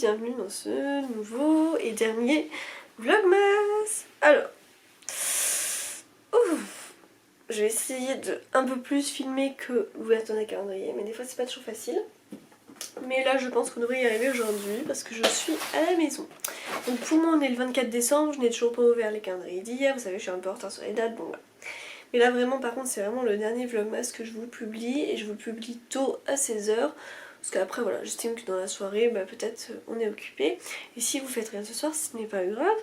bienvenue dans ce nouveau et dernier Vlogmas. Alors, je vais essayer de un peu plus filmer que l'ouverture d'un calendrier, mais des fois c'est pas toujours facile. Mais là je pense qu'on devrait y arriver aujourd'hui parce que je suis à la maison. Donc pour moi on est le 24 décembre, je n'ai toujours pas ouvert les calendriers d'hier, vous savez je suis un peu en retard sur les dates, bon voilà. Mais là vraiment par contre c'est vraiment le dernier Vlogmas que je vous publie et je vous publie tôt à 16h. Parce qu'après voilà, j'estime que dans la soirée peut-être on est occupé. Et si vous faites rien ce soir, ce n'est pas grave.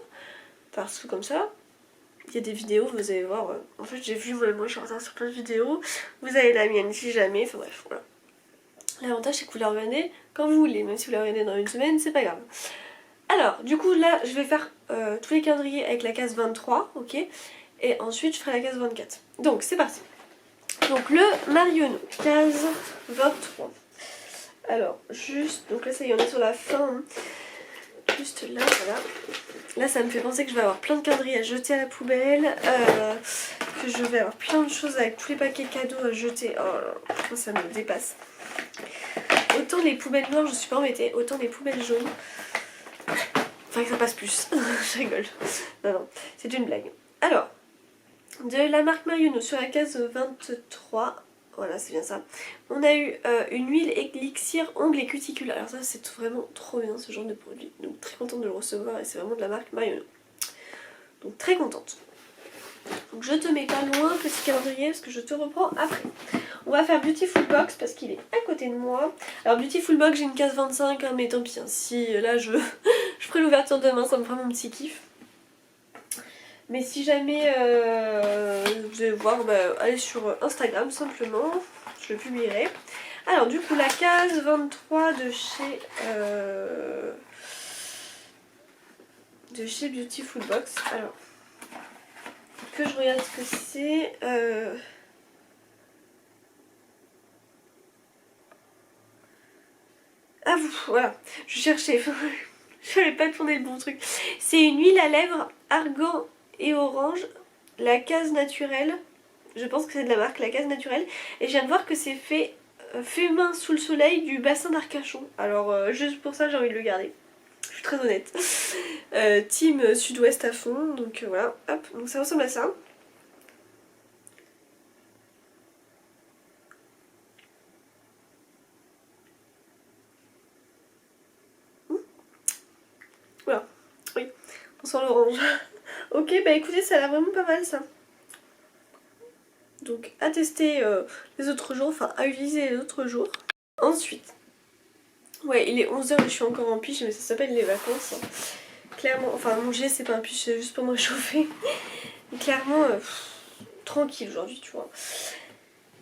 Parce que comme ça, il y a des vidéos, vous allez voir. En fait j'ai vu, moi je suis en retard sur plein de vidéos. Vous avez la mienne si jamais, enfin bref voilà. L'avantage c'est que vous la regardez quand vous voulez, même si vous la regardez dans une semaine, c'est pas grave. Alors du coup là je vais faire tous les calendriers avec la case 23, ok. Et ensuite je ferai la case 24. Donc c'est parti. Donc le Marionneau, case 23. Alors juste, donc là ça y est on est sur la fin, hein. Juste là, voilà. Là ça me fait penser que je vais avoir plein de calendriers à jeter à la poubelle, que je vais avoir plein de choses avec tous les paquets cadeaux à jeter. Oh là là, ça me dépasse. Autant les poubelles noires je suis pas embêtée, autant les poubelles jaunes, enfin que ça passe plus. Je rigole. Non, c'est une blague. Alors, de la marque Marionneau sur la case 23, voilà c'est bien ça, on a eu une huile élixir ongles et cuticules. Alors ça c'est vraiment trop bien ce genre de produit, donc très contente de le recevoir et c'est vraiment de la marque Marionneau, donc très contente. Donc je te mets pas loin petit calendrier parce que je te reprends après. On va faire Beautiful Box parce qu'il est à côté de moi. Alors Beautiful Box j'ai une case 25 hein, mais tant pis hein. Si là je ferai l'ouverture demain, ça me fera mon petit kiff. Mais si jamais vous allez voir, allez sur Instagram simplement, je le publierai. Alors du coup la case 23 de chez Beautiful Box. Alors que je regarde ce que c'est. Ah voilà, je cherchais, je n'avais pas tourné le bon truc. C'est une huile à lèvres argan et orange, la case naturelle. Je pense que c'est de la marque La Case Naturelle. Et je viens de voir que c'est fait main sous le soleil du bassin d'Arcachon. Alors juste pour ça j'ai envie de le garder. Je suis très honnête. Team sud-ouest à fond. Donc voilà, hop, donc ça ressemble à ça. Voilà, oui, on sent l'orange. Ok, bah écoutez, ça a l'air vraiment pas mal ça. Donc à tester les autres jours, enfin à utiliser les autres jours. Ensuite, ouais il est 11h et je suis encore en piche, mais ça s'appelle les vacances. Hein. Clairement, enfin mon jet c'est pas un piche, c'est juste pour me réchauffer. Mais clairement, tranquille aujourd'hui tu vois.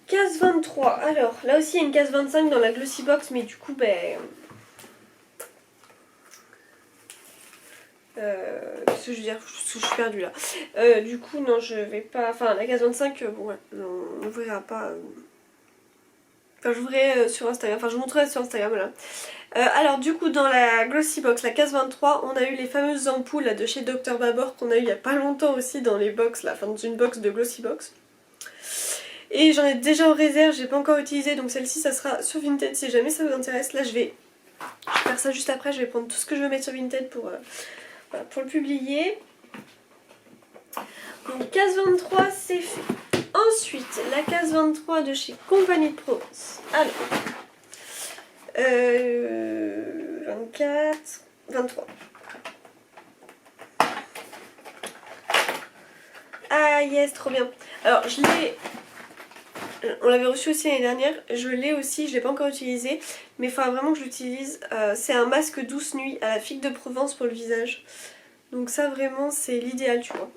Case 23, alors là aussi il y a une case 25 dans la Glossy Box, mais du coup qu'est-ce que je veux dire, je suis perdue là. Du coup non je vais pas, enfin la case 25, bon ouais, on n'ouvrira pas. Enfin je voudrais sur Instagram, enfin je vous montrerai sur Instagram voilà. Alors du coup dans la Glossy Box, la case 23, on a eu les fameuses ampoules là, de chez Dr Babor qu'on a eu il y a pas longtemps aussi dans les box là, enfin dans une box de Glossy Box. Et j'en ai déjà en réserve, j'ai pas encore utilisé, donc celle-ci ça sera sur Vinted si jamais ça vous intéresse. Là je vais faire ça juste après, je vais prendre tout ce que je veux mettre sur Vinted pour le publier. Donc case 23 c'est fait. Ensuite la case 23 de chez Compagnie de Provence. Alors 24, 23. Ah yes, trop bien. Alors je l'ai, on l'avait reçu aussi l'année dernière, je l'ai aussi, je l'ai pas encore utilisé, mais il faudra vraiment que je l'utilise. C'est un masque douce nuit à la figue de Provence pour le visage. Donc ça vraiment c'est l'idéal tu vois.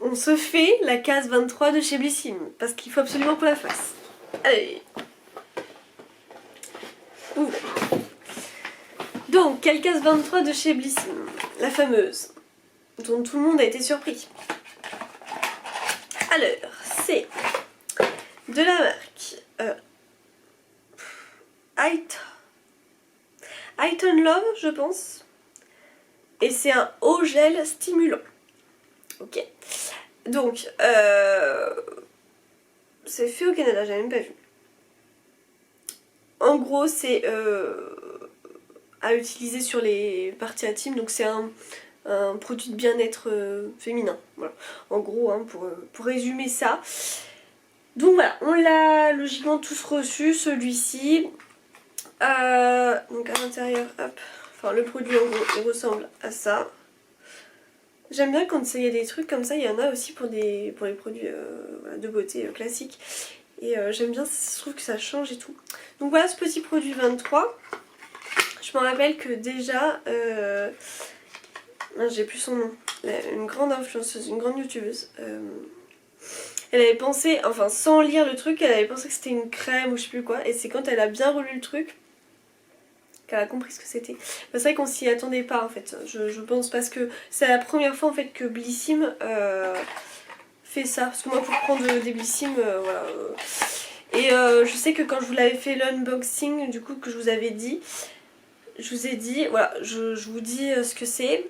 On se fait la case 23 de chez Blissim, parce qu'il faut absolument qu'on la fasse. Allez. Ouvre. Donc, quelle case 23 de chez Blissim, la fameuse, dont tout le monde a été surpris. Alors, c'est de la marque Iton Love, je pense. Et c'est un eau gel stimulant. Ok. Donc, c'est fait au Canada, j'avais même pas vu. En gros, c'est à utiliser sur les parties intimes. Donc c'est un produit de bien-être féminin. Voilà. En gros, hein, pour résumer ça. Donc voilà, on l'a logiquement tous reçu, celui-ci. Donc à l'intérieur, hop. Enfin le produit en gros, il ressemble à ça. J'aime bien quand il y a des trucs comme ça, il y en a aussi pour les produits voilà, de beauté classiques. Et j'aime bien, je trouve que ça change et tout. Donc voilà ce petit produit 23. Je me rappelle que déjà, j'ai plus son nom, une grande influenceuse, une grande youtubeuse. Elle avait pensé, enfin sans lire le truc, elle avait pensé que c'était une crème ou je sais plus quoi. Et c'est quand elle a bien relu le truc qu'elle a compris ce que c'était. C'est vrai qu'on s'y attendait pas en fait, je pense, parce que c'est la première fois en fait que Blissim fait ça. Parce que moi pour prendre des Blissim, voilà. Et je sais que quand je vous l'avais fait l'unboxing, du coup que je vous avais dit, je vous ai dit, voilà, je vous dis ce que c'est.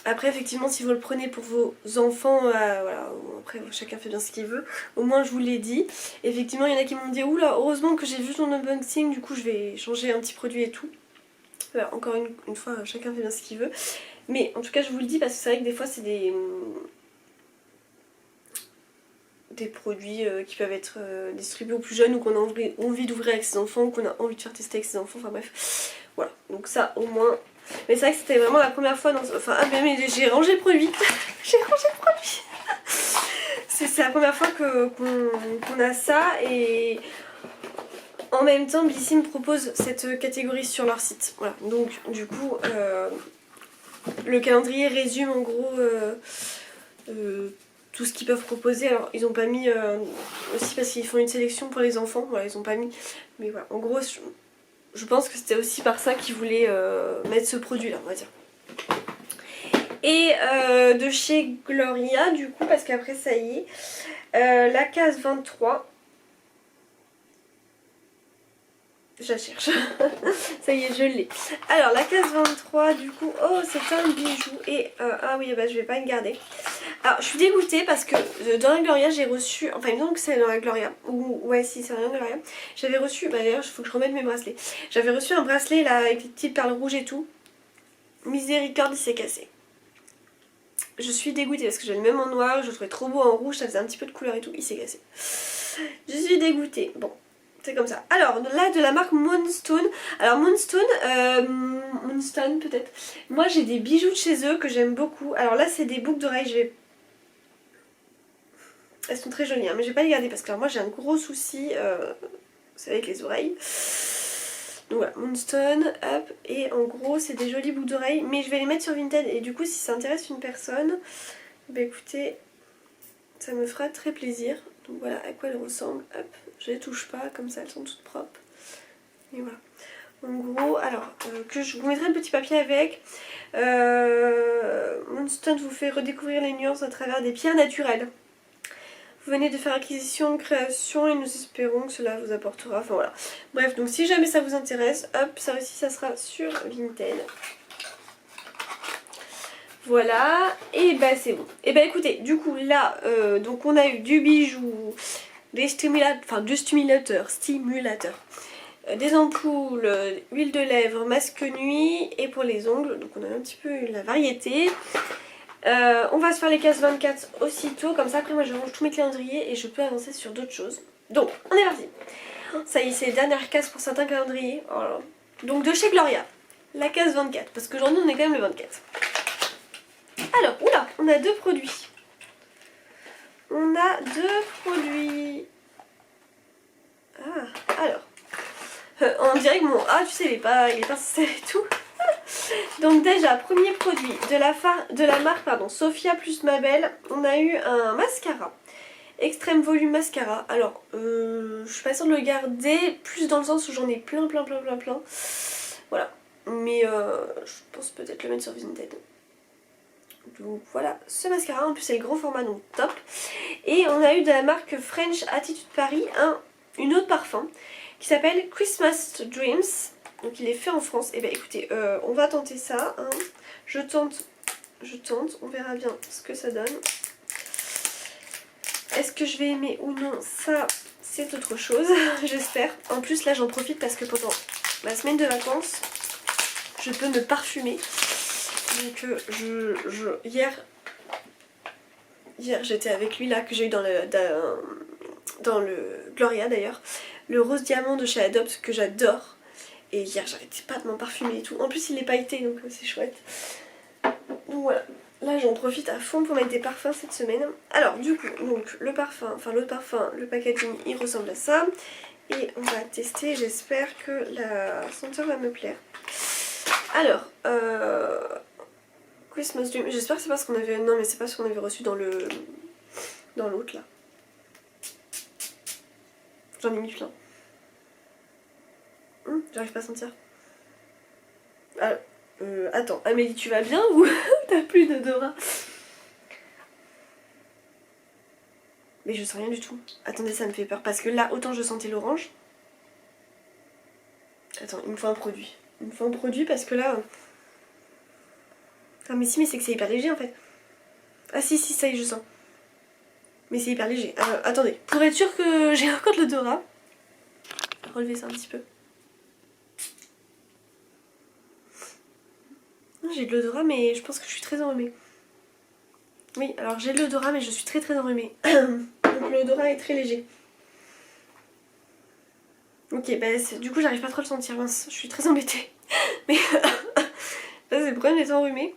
Après effectivement si vous le prenez pour vos enfants, voilà, après chacun fait bien ce qu'il veut, au moins je vous l'ai dit. Effectivement il y en a qui m'ont dit oula heureusement que j'ai vu ton unboxing, du coup je vais changer un petit produit et tout. Voilà, encore une fois chacun fait bien ce qu'il veut. Mais en tout cas je vous le dis parce que c'est vrai que des fois c'est des produits qui peuvent être distribués aux plus jeunes ou qu'on a envie d'ouvrir avec ses enfants ou qu'on a envie de faire tester avec ses enfants, enfin bref. Voilà, donc ça au moins. Mais c'est vrai que c'était vraiment la première fois dans... Enfin, ah mais j'ai rangé le produit. J'ai rangé le produit. C'est la première fois qu'on a ça et en même temps Blissim propose cette catégorie sur leur site. Voilà, donc du coup le calendrier résume en gros tout ce qu'ils peuvent proposer. Alors ils ont pas mis aussi parce qu'ils font une sélection pour les enfants, voilà ils ont pas mis. Mais voilà, en gros je pense que c'était aussi par ça qu'ils voulaient mettre ce produit là on va dire. Et de chez Gloria du coup parce qu'après ça y est, la case 23. Je la cherche. Ça y est, je l'ai. Alors, la case 23, du coup, oh, c'est un bijou. Et, ah oui, bah, je vais pas le garder. Alors, je suis dégoûtée parce que dans la Gloria, j'ai reçu, enfin, il me semble que c'est dans la Gloria. Ou, ouais, si, c'est dans la Gloria. J'avais reçu, bah d'ailleurs, il faut que je remette mes bracelets. J'avais reçu un bracelet, là, avec des petites perles rouges et tout. Miséricorde, il s'est cassé. Je suis dégoûtée parce que j'ai le même en noir, je le trouvais trop beau en rouge, ça faisait un petit peu de couleur et tout, il s'est cassé. Je suis dégoûtée. Bon. C'est comme ça. Alors là de la marque Moonstone. Alors Moonstone peut-être. Moi j'ai des bijoux de chez eux que j'aime beaucoup. Alors là c'est des boucles d'oreilles. Elles sont très jolies hein, mais je vais pas les garder parce que alors, moi j'ai un gros souci c'est avec les oreilles. Donc voilà, Moonstone, hop. Et en gros c'est des jolies boucles d'oreilles. Mais je vais les mettre sur Vinted et du coup si ça intéresse une personne, bah écoutez, ça me fera très plaisir. Donc voilà à quoi elles ressemblent. Hop, je les touche pas, comme ça elles sont toutes propres. Et voilà. En gros, alors, que je vous mettrai un petit papier avec. Moonstone vous fait redécouvrir les nuances à travers des pierres naturelles. Vous venez de faire acquisition, création et nous espérons que cela vous apportera. Enfin voilà. Bref, donc si jamais ça vous intéresse, hop, ça aussi ça sera sur Vinted. Voilà, et bah c'est bon. Et bah écoutez, du coup là, donc on a eu du bijou, des stimulateurs, des ampoules, huile de lèvres, masque nuit et pour les ongles, donc on a un petit peu la variété. On va se faire les cases 24 aussitôt, comme ça après moi je range tous mes calendriers et je peux avancer sur d'autres choses. Donc on est parti. Ça y est, c'est les dernières cases pour certains calendriers. Voilà. Donc de chez Gloria, la case 24, parce qu'aujourd'hui on est quand même le 24. Alors, oula, on a deux produits. On a deux produits. Ah, alors. On dirait que mon A, tu sais, il est pas serré et tout. Donc déjà, premier produit de la marque pardon, Sophia plus Mabel. On a eu un mascara. Extrême volume mascara. Alors, je suis pas sûre de le garder. Plus dans le sens où j'en ai plein. Voilà. Mais je pense peut-être le mettre sur Vinted. Donc voilà, ce mascara, en plus c'est le grand format, donc top. Et on a eu de la marque French Attitude Paris une autre parfum qui s'appelle Christmas Dreams. Donc il est fait en France. Et bien écoutez, on va tenter ça. Hein. Je tente, on verra bien ce que ça donne. Est-ce que je vais aimer ou non? Ça, c'est autre chose, j'espère. En plus là j'en profite parce que pendant ma semaine de vacances, je peux me parfumer. Donc hier j'étais avec lui là que j'ai eu dans le Gloria d'ailleurs. Le rose diamant de chez Adopt que j'adore. Et hier j'arrêtais pas de m'en parfumer et tout. En plus il est pailleté donc c'est chouette. Donc voilà. Là j'en profite à fond pour mettre des parfums cette semaine. Alors du coup, donc le parfum, enfin l'autre parfum, le packaging il ressemble à ça. Et on va tester, j'espère que la senteur va me plaire. Alors, Christmas Dream, j'espère que c'est pas ce qu'on avait... Non mais c'est pas ce qu'on avait reçu dans l'autre là. J'en ai mis plein. J'arrive pas à sentir. Alors, attends, Amélie tu vas bien ou t'as plus d'odorat? Mais je sens rien du tout. Attendez, ça me fait peur parce que là, autant je sentais l'orange. Attends, il me faut un produit. Il me faut un produit parce que là... Ah mais si, mais c'est que c'est hyper léger en fait. Ah si, ça y est, je sens. Mais c'est hyper léger. Attendez, pour être sûr que j'ai encore de l'odorat, relevez ça un petit peu. J'ai de l'odorat mais je pense que je suis très enrhumée. Oui, alors j'ai de l'odorat mais je suis très enrhumée. Donc l'odorat est très léger. Ok, bah du coup j'arrive pas trop à le sentir, mince, je suis très embêtée. Mais ça c'est le problème d'être enrhumée.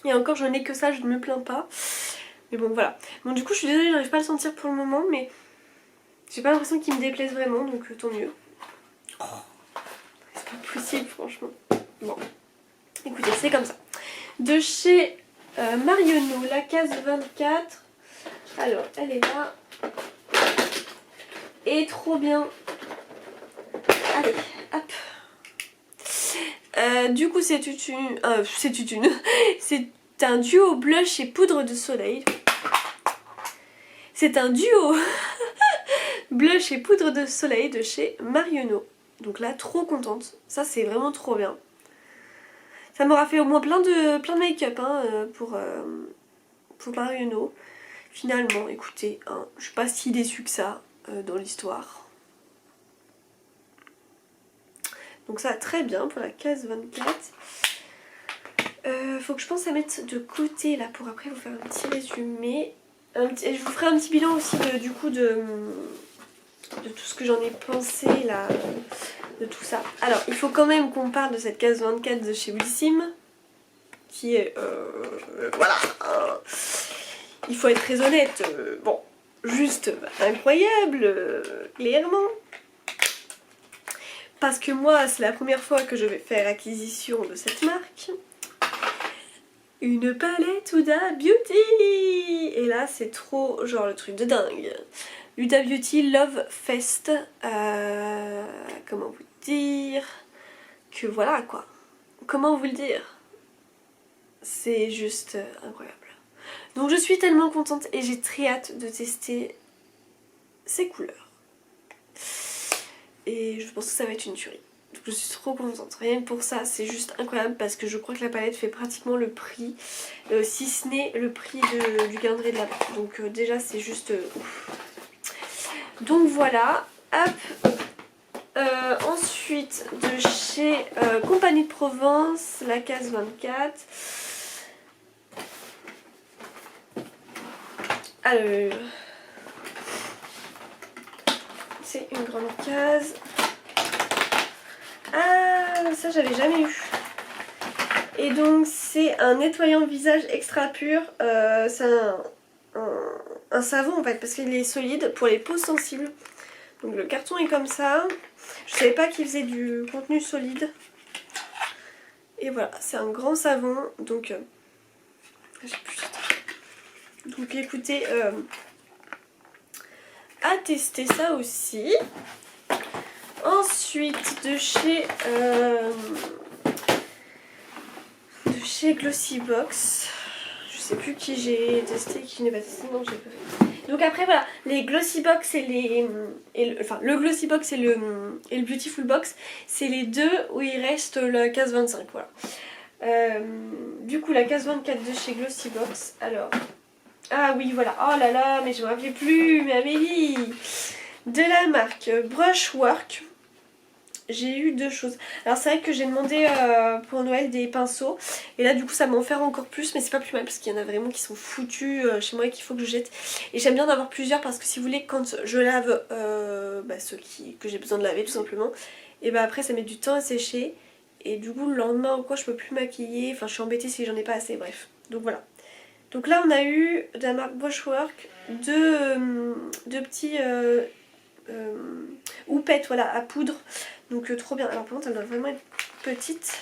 Et encore je n'ai que ça, je ne me plains pas. Mais bon voilà. Bon du coup je suis désolée, j'arrive pas à le sentir pour le moment, mais j'ai pas l'impression qu'il me déplaise vraiment, donc tant mieux. Oh, c'est pas possible franchement. Bon, écoutez, c'est comme ça. De chez Marionneau, la case 24. Alors, elle est là. Et trop bien. Allez, hop. Du coup c'est tutune. C'est un duo blush et poudre de soleil. C'est un duo blush et poudre de soleil de chez Marionneau. Donc là, trop contente. Ça, c'est vraiment trop bien. Ça m'aura fait au moins plein de make-up hein, pour Marionneau. Finalement, écoutez, hein, je suis pas si déçue que ça dans l'histoire. Donc ça, très bien pour la case 24. Faut que je pense à mettre de côté là pour après vous faire un petit résumé. Je vous ferai un petit bilan aussi de tout ce que j'en ai pensé là, de tout ça. Alors il faut quand même qu'on parle de cette case 24 de chez Blissim, qui est voilà, il faut être très honnête, bon, juste incroyable, clairement. Parce que moi c'est la première fois que je vais faire acquisition de cette marque. Une palette Huda Beauty. Et là c'est trop genre le truc de dingue. Huda Beauty Love Fest. Comment vous dire que voilà quoi. Comment vous le dire? C'est juste incroyable. Donc je suis tellement contente et j'ai très hâte de tester ces couleurs. Et je pense que ça va être une tuerie. Donc je suis trop contente. Rien que pour ça, c'est juste incroyable parce que je crois que la palette fait pratiquement le prix, si ce n'est le prix du calendrier de l'Avent. Donc déjà c'est juste ouf. Donc voilà, hop. Ensuite de chez Compagnie de Provence, la case 24. Alors, c'est une grande case. Ah, ça j'avais jamais eu. Et donc c'est un nettoyant visage extra pur. C'est un savon en fait parce qu'il est solide pour les peaux sensibles. Donc le carton est comme ça. Je savais pas qu'il faisait du contenu solide. Et voilà, c'est un grand savon. Donc j'ai plus de temps. Donc écoutez, à tester ça aussi. Ensuite de chez Glossybox. Je sais plus qui j'ai testé, qui n'est pas testé. Non, j'ai pas fait. Donc après voilà, les Glossybox et le Glossybox et le Beautiful Box, c'est les deux où il reste la case 25. Voilà. Du coup la case 24 de chez Glossybox. Alors, ah oui voilà, oh là là, mais je me rappelais plus, mais Amélie, de la marque Brushwork. j'ai eu deux choses. Alors c'est vrai que j'ai demandé pour Noël des pinceaux et là du coup ça m'en fait encore plus, mais c'est pas plus mal parce qu'il y en a vraiment qui sont foutus chez moi et qu'il faut que je jette. Et j'aime bien en avoir plusieurs parce que si vous voulez, quand je lave ceux que j'ai besoin de laver tout simplement, et bah après ça met du temps à sécher et du coup le lendemain ou quoi je peux plus maquiller, enfin je suis embêtée si j'en ai pas assez, bref. Donc voilà. Donc là on a eu de la marque Washwork deux petits houppette, voilà, à poudre. Donc trop bien. Alors par contre elle doit vraiment être petite.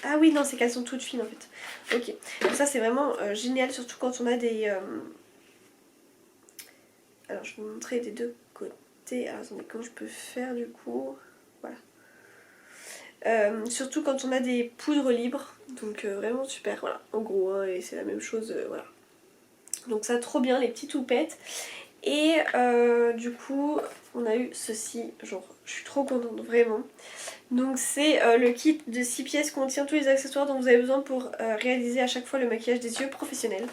Ah oui non, c'est qu'elles sont toutes fines en fait. Ok. Donc ça c'est vraiment génial, surtout quand on a des... Alors je vais vous montrer des deux côtés. Alors attendez, comment je peux faire du coup. Voilà. Surtout quand on a des poudres libres. Donc vraiment super, voilà. En gros, hein, et c'est la même chose, voilà. Donc ça trop bien, les petites houpettes. Et du coup on a eu ceci, genre je suis trop contente vraiment. Donc c'est le kit de 6 pièces qui contient tous les accessoires dont vous avez besoin pour réaliser à chaque fois le maquillage des yeux professionnel.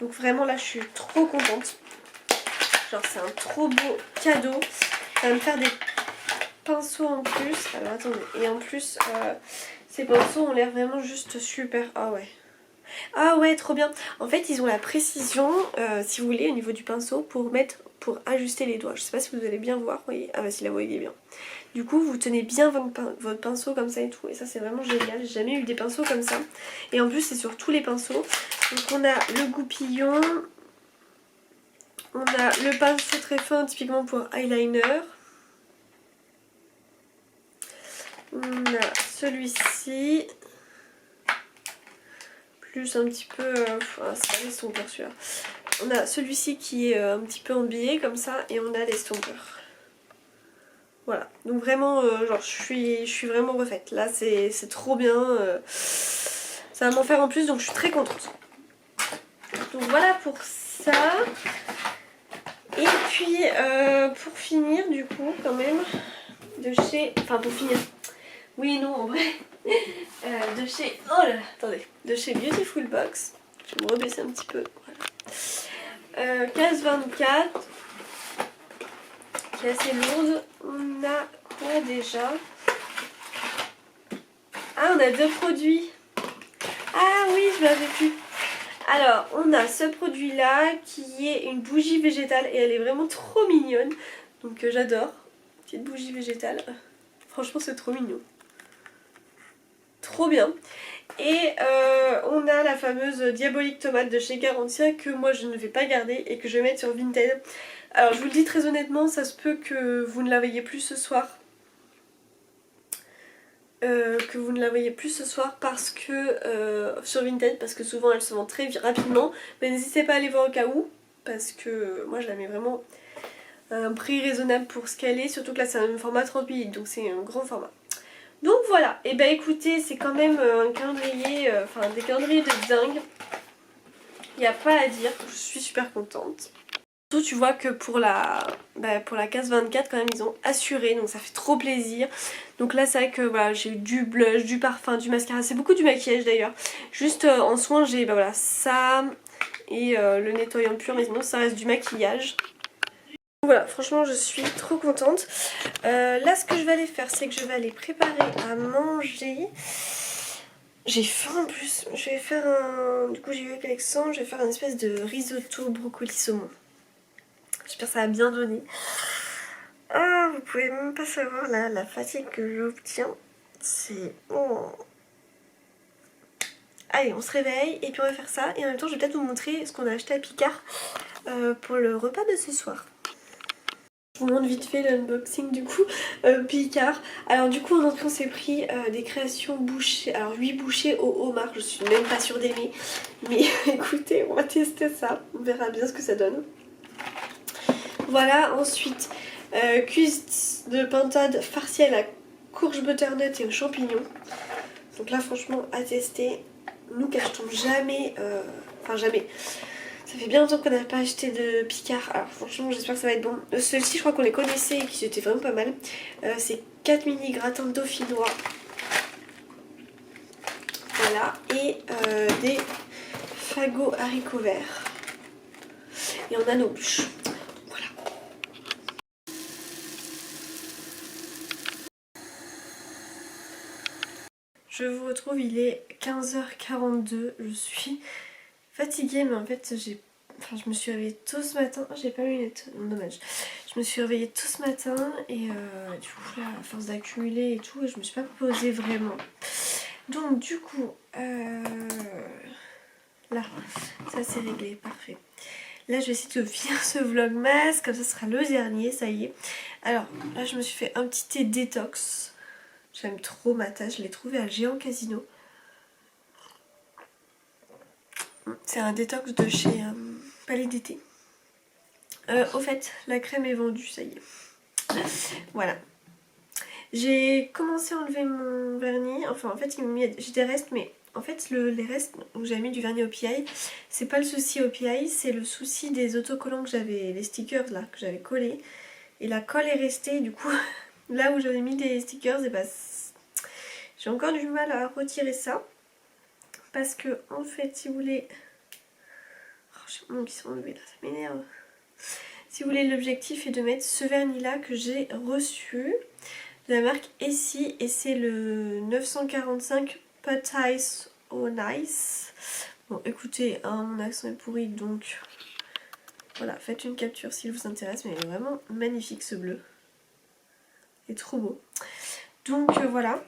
Donc vraiment là je suis trop contente. Genre c'est un trop beau cadeau. Ça va me faire des pinceaux en plus. Alors attendez, et en plus ces pinceaux ont l'air vraiment juste super. Ah ouais. Ah ouais, trop bien. En fait ils ont la précision si vous voulez au niveau du pinceau pour ajuster les doigts. Je sais pas si vous allez bien voir, vous voyez. Ah bah si, la vous voyez bien. Du coup vous tenez bien votre pinceau comme ça et tout. Et ça c'est vraiment génial, j'ai jamais eu des pinceaux comme ça. Et en plus c'est sur tous les pinceaux. Donc on a le goupillon. On a le pinceau très fin typiquement pour eyeliner. On a celui-ci. Plus un petit peu... c'est pas l'estompeur celui-là. On a celui-ci qui est un petit peu embillé comme ça. Et on a l'estompeur. Voilà. Donc vraiment, genre je suis vraiment refaite. Là c'est trop bien. Ça va m'en faire en plus donc je suis très contente. Donc voilà pour ça. Et puis pour finir du coup quand même de chez... Enfin pour finir. Oui non en vrai. De chez... Oh là là, attendez. De chez Beautiful Box. Je vais me rebaisser un petit peu. Voilà. Case 24. Qui est assez lourde. On a quoi déjà? Ah on a deux produits. Ah oui je l'avais plus. Alors, on a ce produit-là qui est une bougie végétale et elle est vraiment trop mignonne. Donc j'adore. Petite bougie végétale. Franchement, c'est trop mignon. Trop bien. Et on a la fameuse diabolique tomate de chez Garantia que moi je ne vais pas garder et que je vais mettre sur Vinted. Alors je vous le dis très honnêtement, ça se peut que vous ne la voyez plus ce soir. Parce que sur Vinted, parce que souvent elle se vend très rapidement, mais n'hésitez pas à aller voir au cas où parce que moi je la mets vraiment à un prix raisonnable pour ce qu'elle est, surtout que là c'est un format 30 ml donc c'est un grand format. Donc voilà, et bah écoutez, c'est quand même un calendrier, enfin des calendriers de dingue, il n'y a pas à dire, je suis super contente. Surtout tu vois que pour la case 24 quand même ils ont assuré, donc ça fait trop plaisir. Donc là c'est vrai que voilà, j'ai eu du blush, du parfum, du mascara, c'est beaucoup du maquillage d'ailleurs. Juste en soin j'ai voilà, ça et le nettoyant pur, mais sinon ça reste du maquillage. Voilà, franchement je suis trop contente. Là ce que je vais aller faire c'est que je vais aller préparer à manger. J'ai faim en plus, je vais faire un... Du coup j'ai eu avec Alexandre, je vais faire une espèce de risotto brocoli saumon. J'espère que ça va bien donner. Ah, vous pouvez même pas savoir là, la fatigue que j'obtiens. C'est... Oh. Allez, on se réveille et puis on va faire ça. Et en même temps, je vais peut-être vous montrer ce qu'on a acheté à Picard pour le repas de ce soir. Je vous montre vite fait l'unboxing du coup, Picard. Alors du coup en entrée on s'est pris des créations bouchées, alors 8 bouchées au homard, je suis même pas sûre d'aimer. Mais écoutez, on va tester ça, on verra bien ce que ça donne. Voilà, ensuite cuisses de pintade farcie à la courge butternut et aux champignons. Donc là franchement à tester, nous qu'achetons jamais, enfin jamais. Ça fait bien longtemps qu'on n'a pas acheté de Picard, alors franchement j'espère que ça va être bon. Celui-ci je crois qu'on les connaissait et qui étaient vraiment pas mal. C'est 4 mini gratins dauphinois. Voilà, et des fagots haricots verts. Et on a nos bûches. je vous retrouve, il est 15h42, je suis fatiguée mais en fait je me suis réveillée tôt ce matin, j'ai pas mes lunettes, dommage. Je me suis réveillée tôt ce matin et du coup là à force d'accumuler et tout, je me suis pas posée vraiment. Donc du coup, là, ça c'est réglé, parfait. Là je vais essayer de finir ce vlogmas, comme ça sera le dernier, ça y est. Alors là je me suis fait un petit thé détox. J'aime trop ma tasse, je l'ai trouvé à Géant Casino. C'est un détox de chez Palais d'été. Au fait, la crème est vendue, ça y est. Voilà. J'ai commencé à enlever mon vernis. Enfin, en fait, j'ai des restes, mais en fait, les restes où j'avais mis du vernis au PI, c'est pas le souci au PI, c'est le souci des autocollants que j'avais, les stickers là, que j'avais collés. Et la colle est restée, du coup, là où j'avais mis des stickers, et bah, j'ai encore du mal à retirer ça. Parce que, en fait, si vous voulez. Oh, j'ai mon nom qui sont enlevés là, ça m'énerve. Si vous voulez, l'objectif est de mettre ce vernis là que j'ai reçu de la marque Essie et c'est le 945 Put Ice au Nice. Bon, écoutez, hein, mon accent est pourri donc voilà, faites une capture s'il vous intéresse, mais il est vraiment magnifique ce bleu. Il est trop beau. Donc voilà.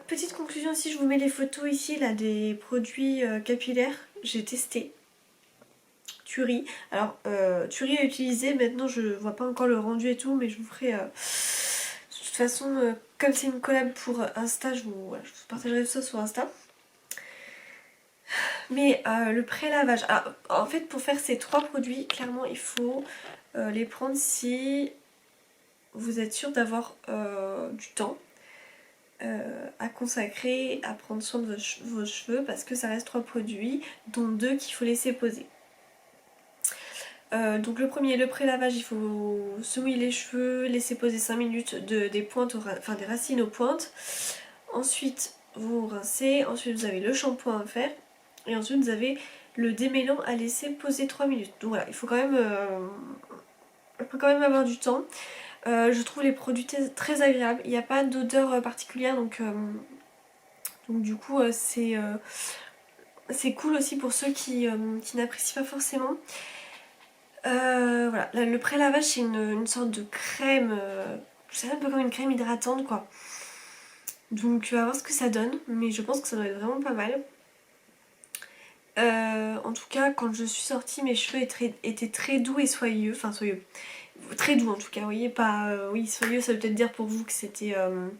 Petite conclusion aussi, je vous mets les photos ici là des produits capillaires. J'ai testé. Turi. Alors, Turi est utilisé, maintenant je vois pas encore le rendu et tout, mais je vous ferai. De toute façon, comme c'est une collab pour Insta, je vous partagerai tout ça sur Insta. Mais le pré-lavage. Alors, en fait, pour faire ces 3 produits, clairement, il faut les prendre si vous êtes sûr d'avoir du temps à consacrer, à prendre soin de vos cheveux, parce que ça reste 3 produits, dont 2 qu'il faut laisser poser. Donc le premier, le pré-lavage, il faut se mouiller les cheveux, laisser poser 5 minutes des pointes, des racines aux pointes. Ensuite vous rincez, ensuite vous avez le shampoing à faire et ensuite vous avez le démêlant à laisser poser 3 minutes. Donc voilà, il faut quand même avoir du temps. Je trouve les produits très agréables, il n'y a pas d'odeur particulière donc du coup c'est cool aussi pour ceux qui n'apprécient pas forcément. Voilà, le pré-lavage c'est une sorte de crème, c'est un peu comme une crème hydratante quoi. Donc on va voir ce que ça donne, mais je pense que ça doit être vraiment pas mal. En tout cas quand je suis sortie mes cheveux étaient très doux et soyeux, enfin soyeux, très doux en tout cas, vous voyez, pas, oui soyeux ça veut peut-être dire pour vous que c'était, vous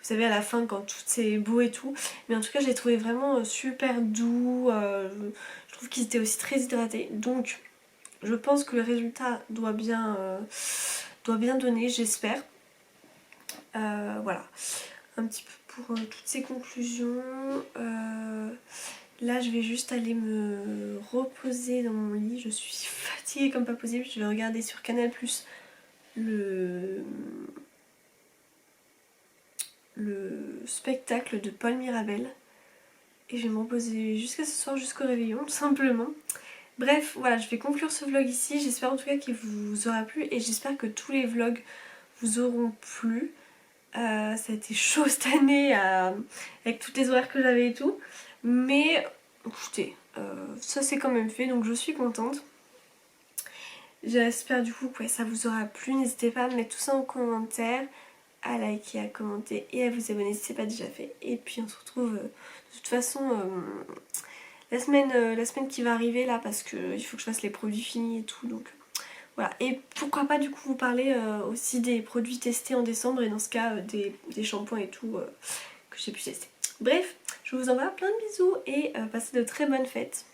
savez à la fin quand tout c'est beau et tout, mais en tout cas je les trouvais vraiment super doux, je trouve qu'ils étaient aussi très hydratés, donc je pense que le résultat doit bien donner, j'espère. Voilà, un petit peu pour toutes ces conclusions. Là, je vais juste aller me reposer dans mon lit. Je suis fatiguée comme pas possible. Je vais regarder sur Canal+ le spectacle de Paul Mirabel. Et je vais me reposer jusqu'à ce soir, jusqu'au réveillon, tout simplement. Bref, voilà, je vais conclure ce vlog ici. J'espère en tout cas qu'il vous aura plu et j'espère que tous les vlogs vous auront plu. Ça a été chaud cette année avec toutes les horaires que j'avais et tout. Mais écoutez, ça c'est quand même fait donc je suis contente. J'espère du coup que ça vous aura plu. N'hésitez pas à me mettre tout ça en commentaire, à liker, à commenter et à vous abonner si ce n'est pas déjà fait. Et puis on se retrouve de toute façon la semaine qui va arriver là parce qu'il faut que je fasse les produits finis et tout donc voilà. Et pourquoi pas du coup vous parler aussi des produits testés en décembre et dans ce cas des shampoings et tout que j'ai pu tester. Bref, je vous envoie plein de bisous et passez de très bonnes fêtes.